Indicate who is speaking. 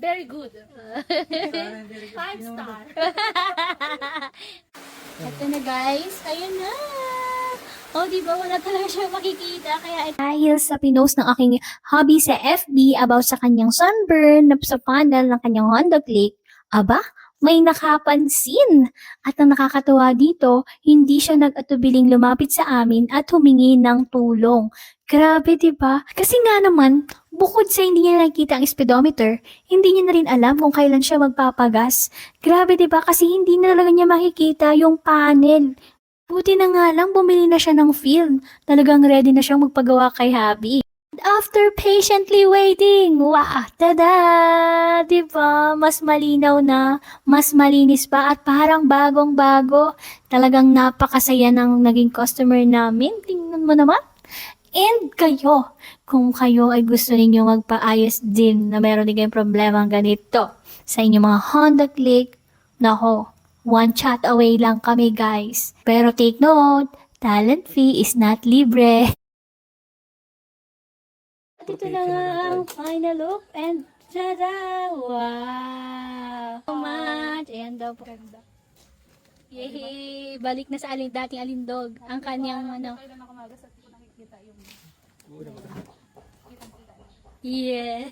Speaker 1: Very good. 5 star. Ito na guys. Ayun na. Oh, di ba? Wala talaga siya makikita. Kaya dahil sa pinost ng aking hobby sa FB about sa kanyang sunburn na sa panel ng kanyang Honda Click, aba, may nakapansin. At ang nakakatuwa dito, hindi siya nag-atubiling lumapit sa amin at humingi ng tulong. Grabe, di ba? Kasi nga naman, bukod sa hindi niya nakikita ang speedometer, hindi niya na rin alam kung kailan siya magpapagas. Grabe, di ba? Kasi hindi na talaga niya makikita yung panel. Buti na nga lang bumili na siya ng film. Talagang ready na siyang magpagawa kay Habi. After patiently waiting, wow, tada! Diba? Mas malinaw na, mas malinis pa at parang bagong-bago. Talagang napakasaya ng naging customer namin. Tingnan mo naman. And kayo, kung kayo ay gusto ninyo magpaayos din na meron din kayong problema ganito sa inyong mga Honda Click, nako, one chat away lang kami guys. Pero take note, talent fee is not libre. At ito na nga ang final look and tada! Wow! So much! Ayan daw po. Yehey! Balik na sa dating alindog. Ang kanyang ano. Yeah!